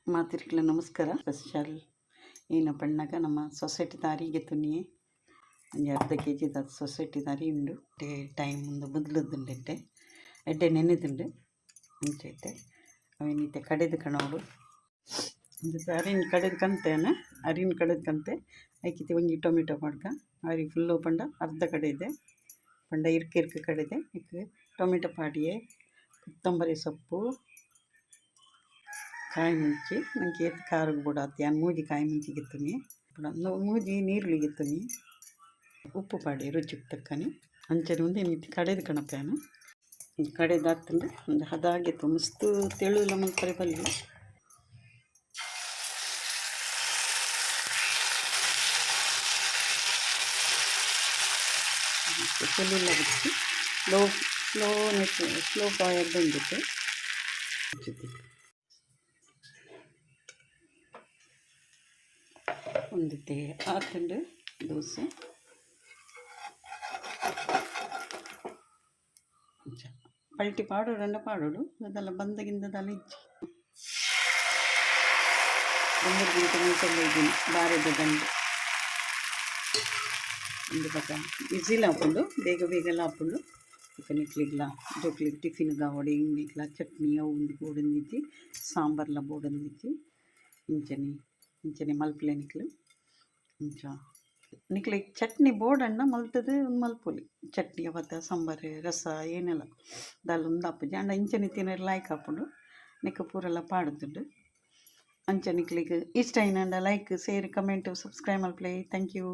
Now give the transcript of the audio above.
ಮಾತಿರ್ಕಲ ನಮಸ್ಕಾರ. ಸ್ಪೆಷಲ್ ಏನು ಪಣ್ಣಗ ನಮ್ಮ ಸೊಸೈಟಿ ದಾರಿಗೆ ತುನಿಯೆ ಒಂದು ಅರ್ಧ kg ಸೊಸೈಟಿ ದಾರಿ ಉಂಡು. ಟೈಮ್ ಒಂದು ಬದಲದುಂಡೆ ಎಡ್ಡೆ ನೆನೆದುಂಡು ಅಂಚೈತೆ ಅವೇನೈತೆ ಕಡೆದು ಕಣೋಡು ಒಂದು ಅರಿನ ಕಡೆದು ಕಂತೇನ ಅರಿನ ಕಡೆದು ಕಂತೆ ಐಕಿತೆ ಒಂಜಿ ಟೊಮೆಟೊ ಮಾಡ್ಕ ಅರಿ ಫುಲ್ಲು ಪಂಡ ಅರ್ಧ ಕಡೆದೆ ಪಂಡ ಇರ್ಕೆ ಕಡೆದೆ ಇಕ್ಕೆ ಟೊಮೆಟೊ ಪಾಡಿಯೆ ಕೊತ್ತಂಬರಿ ಸೊಪ್ಪು ಕಾಯಿ ಮುಂಚಿ ನನಗೆ ಏತ್ ಖಾರಕ್ಕೆ ಬಿಡತ್ತೆ ನಾನು ಮೂಜಿ ಕಾಯಿ ಮುಂಚಿ ಗಿತ್ತುನಿ ಮೂಜಿ ನೀರುಳ್ಳಿ ಗಿತ್ತುನಿ ಉಪ್ಪು ಪಾಡಿ ರುಚಿಗೆ ತಕ್ಕನಿ ಅಂಚನೆ ಮುಂದೆ ನೀತಿ ಕಡೆದು ಕಣಪ್ಯಾನು ಕಡೆದು ಹಾಕ್ತಂದ್ರೆ ಒಂದು ಹದಾಗಿತ್ತು ಮಸ್ತು ತೆಳುಲ್ಲ ಮಲ್ಪರೆ ಬಲ್ಲಿ ತೆಳುಲ್ಲ ಬಿಟ್ಟು ಸ್ಲೋ ಬಾಯಲ್ ಬಂದಿತ್ತು ಒಂದಿತ್ತೆ ಆತಂಡು ದೋಸೆ ಪಲ್ಟಿ ಪಾಡೋಡು ಪಾಡೋಡು ಅದೆಲ್ಲ ಬಂದಗಿಂದದೆಲ್ಲ ಇಜ್ಜಿ 1 ಗಂಟೆ ಮೀಟೆಲ್ಲ ಇದ್ದೀನಿ ಬಾರದ ಗಂಟೆ ಒಂದು ಪಕ್ಕ ಬಿಸಿಲು ಹಾಕೊಂಡು ಬೇಗ ಹಾಕೊಂಡು ಟಿಫಿನ್ ಇಟ್ಲಿಗ್ಲ ಜೋಕ್ಲಿಗೆ ಟಿಫಿನ್ಗೆ ಅವಡೆ ಇನ್ನಿಕ್ಲ ಚಟ್ನಿ ಅವು ಒಂದು ಬೋಡಂದಿತ್ತು ಸಾಂಬಾರ್ಲ ಬೋಡಂದಿತ್ತು ಇಂಚನೆ ಮಲ್ಪಲೆ ನಿಕ್ಲು ಇಂಚ ನಿಕ್ಲೆ ಚಟ್ನಿ ಬೋಡಣ್ಣ ಮಲ್ತದು ಒಂದು ಮಲ್ಪೊಲಿ ಚಟ್ನಿ ಅವತ್ತ ಸಾಂಬಾರು ರಸ ಏನೆಲ್ಲ ದಾಲ್ ಒಂದು ಹಾಪುಜಿ ಅಂಡ ಇಂಚನೆ ತಿನ್ನೋರು ಲೈಕ್ ಹಾಕೊಂಡು ನಿಕ್ಕ ಪೂರೆಲ್ಲ ಪಾಡುದುಂಡು ಅಂಚ ನಿಕ್ಲಿಗೆ ಇಷ್ಟ ಏನಂಡ ಲೈಕ್ ಶೇರ್ ಕಮೆಂಟ್ ಸಬ್ಸ್ಕ್ರೈಬ್ ಮಲ್ಪಲೆ ಥ್ಯಾಂಕ್ ಯು.